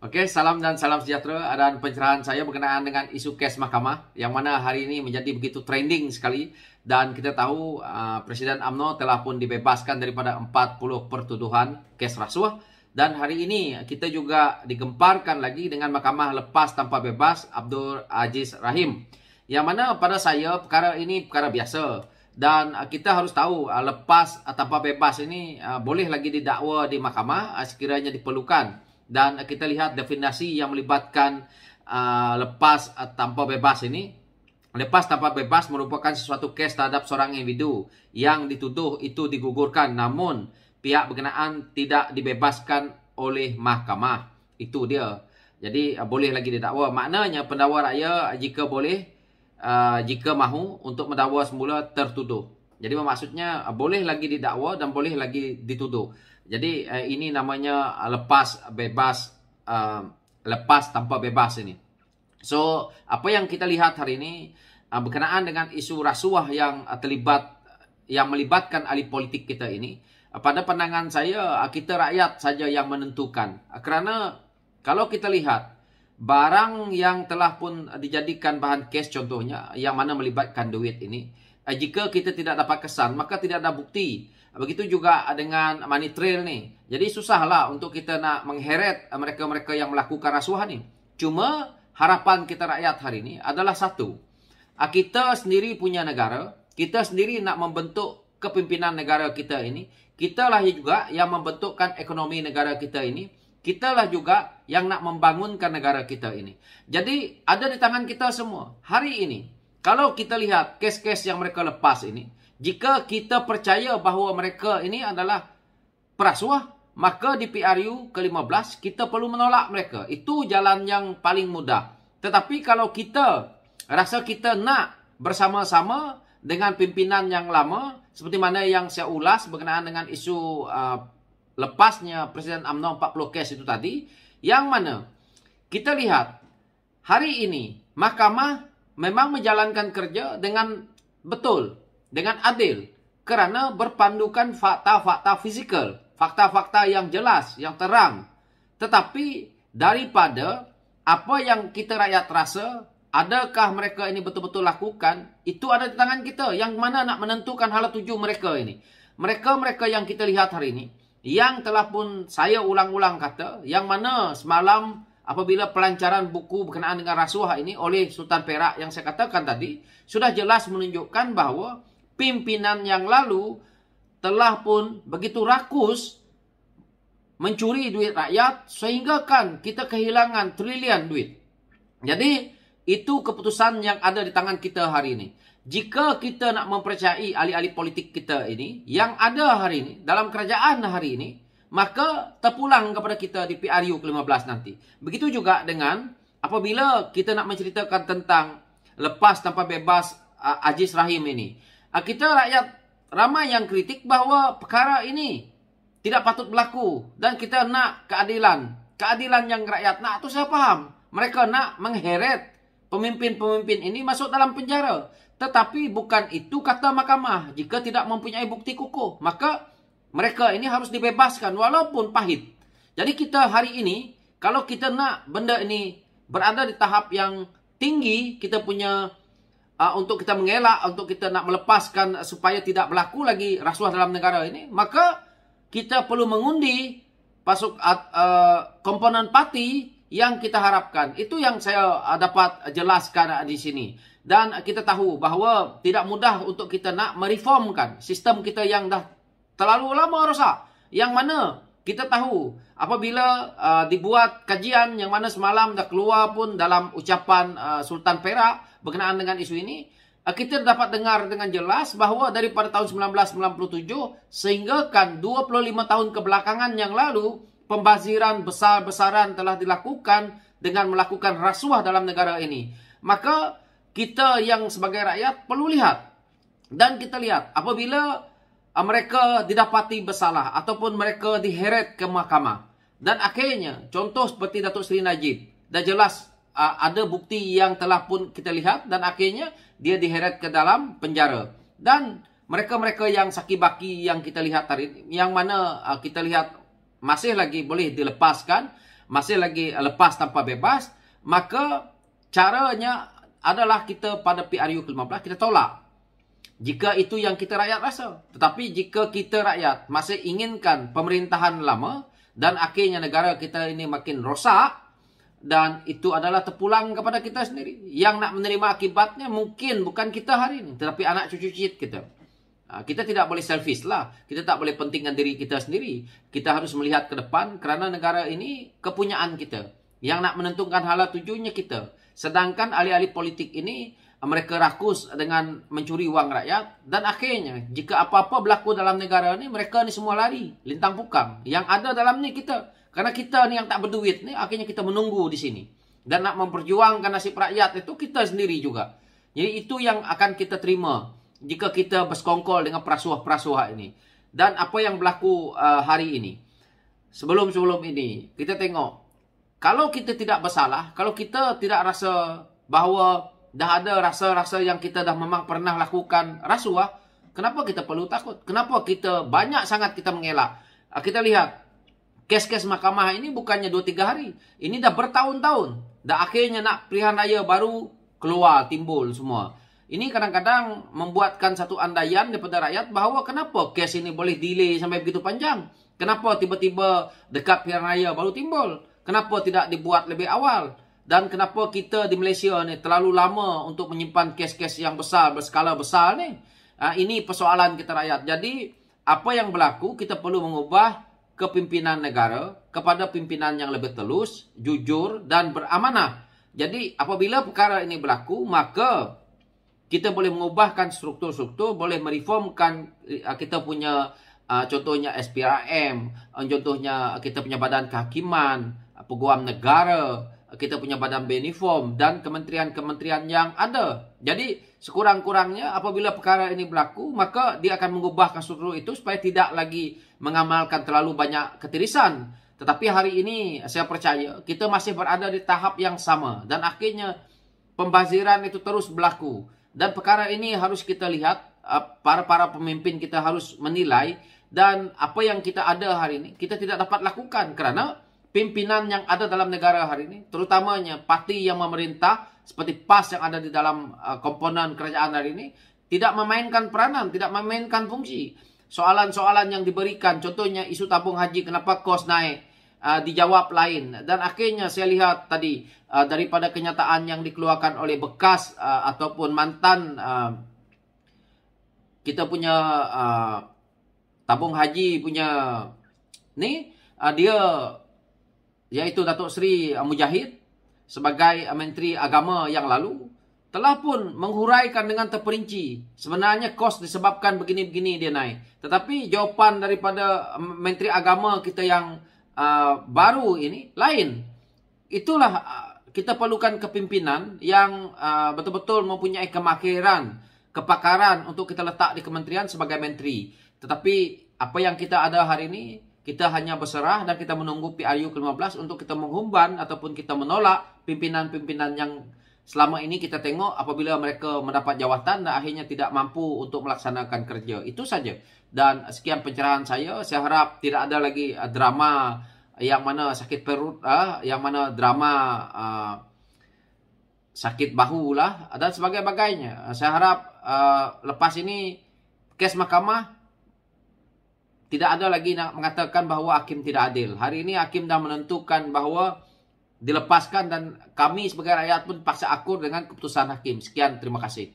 Oke, salam dan salam sejahtera. Dan pencerahan saya berkenaan dengan isu kes mahkamah yang mana hari ini menjadi begitu trending sekali. Dan kita tahu Presiden UMNO telah pun dibebaskan daripada 40 pertuduhan kes rasuah. Dan hari ini kita juga digemparkan lagi dengan mahkamah lepas tanpa bebas Abdul Aziz Rahim. Yang mana pada saya perkara ini perkara biasa. Dan kita harus tahu lepas tanpa bebas ini boleh lagi didakwa di mahkamah sekiranya diperlukan. Dan kita lihat definisi yang melibatkan lepas tanpa bebas ini. Lepas tanpa bebas merupakan sesuatu kes terhadap seorang individu yang dituduh itu digugurkan namun pihak berkenaan tidak dibebaskan oleh mahkamah. Itu dia. Jadi boleh lagi didakwa. Maknanya pendakwa raya jika boleh, jika mahu untuk mendakwa semula tertuduh. Jadi maksudnya boleh lagi didakwa dan boleh lagi dituduh. Jadi ini namanya lepas bebas, lepas tanpa bebas ini. So apa yang kita lihat hari ini berkenaan dengan isu rasuah yang melibatkan ahli politik kita ini. Pada pandangan saya kita rakyat saja yang menentukan. Kerana kalau kita lihat barang yang telah pun dijadikan bahan kes contohnya yang mana melibatkan duit ini, jika kita tidak dapat kesan maka tidak ada bukti. Begitu juga dengan money trail ni. Jadi susahlah untuk kita nak mengheret mereka-mereka yang melakukan rasuah ni. Cuma harapan kita rakyat hari ini adalah satu. Kita sendiri punya negara. Kita sendiri nak membentuk kepimpinan negara kita ini. Kitalah juga yang membentukkan ekonomi negara kita ini. Kitalah juga yang nak membangunkan negara kita ini. Jadi ada di tangan kita semua. Hari ini, kalau kita lihat kes-kes yang mereka lepas ini, jika kita percaya bahawa mereka ini adalah perasuah, maka di PRU ke-15 kita perlu menolak mereka. Itu jalan yang paling mudah. Tetapi kalau kita rasa kita nak bersama-sama dengan pimpinan yang lama, seperti mana yang saya ulas berkenaan dengan isu lepasnya Presiden UMNO 40 kes itu tadi, yang mana kita lihat hari ini mahkamah memang menjalankan kerja dengan betul, dengan adil, kerana berpandukan fakta-fakta fizikal, fakta-fakta yang jelas, yang terang. Tetapi daripada apa yang kita rakyat rasa, adakah mereka ini betul-betul lakukan, itu ada di tangan kita. Yang mana nak menentukan hala tuju mereka ini. Mereka-mereka yang kita lihat hari ini, yang telah pun saya ulang-ulang kata, yang mana semalam apabila pelancaran buku berkenaan dengan rasuah ini oleh Sultan Perak yang saya katakan tadi, sudah jelas menunjukkan bahawa pimpinan yang lalu telah pun begitu rakus mencuri duit rakyat sehingga kan kita kehilangan trilion duit. Jadi itu keputusan yang ada di tangan kita hari ini. Jika kita nak mempercayai ahli-ahli politik kita ini yang ada hari ini dalam kerajaan hari ini, maka terpulang kepada kita di PRU ke-15 nanti. Begitu juga dengan apabila kita nak menceritakan tentang lepas tanpa bebas Aziz Rahim ini. Kita rakyat ramai yang kritik bahawa perkara ini tidak patut berlaku dan kita nak keadilan. Keadilan yang rakyat nak tu saya faham. Mereka nak mengheret pemimpin-pemimpin ini masuk dalam penjara. Tetapi bukan itu kata mahkamah. Jika tidak mempunyai bukti kukuh, maka mereka ini harus dibebaskan walaupun pahit. Jadi kita hari ini, kalau kita nak benda ini berada di tahap yang tinggi, kita punya untuk kita mengelak, untuk kita nak melepaskan supaya tidak berlaku lagi rasuah dalam negara ini, maka kita perlu mengundi komponen parti yang kita harapkan. Itu yang saya dapat jelaskan di sini. Dan kita tahu bahawa tidak mudah untuk kita nak mereformkan sistem kita yang dah terlalu lama rosak. Yang mana kita tahu apabila dibuat kajian yang mana semalam dah keluar pun dalam ucapan Sultan Perak berkenaan dengan isu ini, kita dapat dengar dengan jelas bahawa daripada tahun 1997 sehingga kan 25 tahun kebelakangan yang lalu, pembaziran besar-besaran telah dilakukan dengan melakukan rasuah dalam negara ini. Maka kita yang sebagai rakyat perlu lihat. Dan kita lihat apabila mereka didapati bersalah ataupun mereka diheret ke mahkamah. Dan akhirnya, contoh seperti Datuk Seri Najib, dah jelas ada bukti yang telah pun kita lihat dan akhirnya dia diheret ke dalam penjara. Dan mereka-mereka yang saki-baki yang kita lihat tadi, yang mana kita lihat masih lagi boleh dilepaskan, masih lagi lepas tanpa bebas, maka caranya adalah kita pada PRU ke-15 kita tolak. Jika itu yang kita rakyat rasa. Tetapi jika kita rakyat masih inginkan pemerintahan lama dan akhirnya negara kita ini makin rosak, dan itu adalah terpulang kepada kita sendiri. Yang nak menerima akibatnya mungkin bukan kita hari ini, tetapi anak cucu kita. Kita tidak boleh selfish lah. Kita tak boleh pentingkan diri kita sendiri. Kita harus melihat ke depan kerana negara ini kepunyaan kita. Yang nak menentukan hala tujuannya kita. Sedangkan ahli-ahli politik ini, mereka rakus dengan mencuri wang rakyat. Dan akhirnya, jika apa-apa berlaku dalam negara ini, mereka ni semua lari. Lintang pukang. Yang ada dalam ni kita. Karena kita ni yang tak berduit ni, akhirnya kita menunggu di sini. Dan nak memperjuangkan nasib rakyat itu kita sendiri juga. Jadi itu yang akan kita terima jika kita bersekongkol dengan perasuah-perasuah ini. Dan apa yang berlaku hari ini. Sebelum-sebelum ini, kita tengok. Kalau kita tidak bersalah, kalau kita tidak rasa bahawa dah ada rasa-rasa yang kita dah memang pernah lakukan rasuah, kenapa kita perlu takut? Kenapa kita banyak sangat kita mengelak? Kita lihat, kes-kes mahkamah ini bukannya 2-3 hari. Ini dah bertahun-tahun. Dan akhirnya nak pilihan raya baru keluar, timbul semua. Ini kadang-kadang membuatkan satu andaian daripada rakyat bahawa kenapa kes ini boleh delay sampai begitu panjang? Kenapa tiba-tiba dekat pilihan raya baru timbul? Kenapa tidak dibuat lebih awal? Dan kenapa kita di Malaysia ni terlalu lama untuk menyimpan kes-kes yang besar, berskala besar ni? Ini persoalan kita rakyat. Jadi, apa yang berlaku, kita perlu mengubah kepimpinan negara kepada pimpinan yang lebih telus, jujur dan beramanah. Jadi, apabila perkara ini berlaku, maka kita boleh mengubahkan struktur-struktur, boleh mereformkan kita punya contohnya SPRM, contohnya kita punya badan kehakiman, peguam negara, kita punya badan Beniform dan kementerian-kementerian yang ada. Jadi sekurang-kurangnya apabila perkara ini berlaku, maka dia akan mengubahkan struktur itu supaya tidak lagi mengamalkan terlalu banyak ketirisan. Tetapi hari ini saya percaya kita masih berada di tahap yang sama dan akhirnya pembaziran itu terus berlaku. Dan perkara ini harus kita lihat, para pemimpin kita harus menilai, dan apa yang kita ada hari ini kita tidak dapat lakukan kerana pimpinan yang ada dalam negara hari ini, terutamanya parti yang memerintah seperti PAS yang ada di dalam komponen kerajaan hari ini, tidak memainkan peranan, tidak memainkan fungsi. Soalan-soalan yang diberikan, contohnya isu tabung haji, kenapa kos naik, dijawab lain. Dan akhirnya saya lihat tadi, daripada kenyataan yang dikeluarkan oleh bekas ataupun mantan kita punya tabung haji punya ni, dia iaitu Datuk Seri Mujahid sebagai Menteri Agama yang lalu telah pun menghuraikan dengan terperinci sebenarnya kos disebabkan begini-begini dia naik. Tetapi jawapan daripada Menteri Agama kita yang baru ini lain. Itulah kita perlukan kepimpinan yang betul-betul mempunyai kemahiran, kepakaran untuk kita letak di kementerian sebagai menteri. Tetapi apa yang kita ada hari ini, kita hanya berserah dan kita menunggu PRU ke-15 untuk kita menghumban ataupun kita menolak pimpinan-pimpinan yang selama ini kita tengok apabila mereka mendapat jawatan dan akhirnya tidak mampu untuk melaksanakan kerja. Itu saja. Dan sekian pencerahan saya. Saya harap tidak ada lagi drama yang mana sakit perut, yang mana drama sakit bahu lah dan sebagainya. Saya harap lepas ini kes mahkamah tidak ada lagi nak mengatakan bahawa hakim tidak adil. Hari ini hakim dah menentukan bahawa dilepaskan dan kami sebagai rakyat pun paksa akur dengan keputusan hakim. Sekian, terima kasih.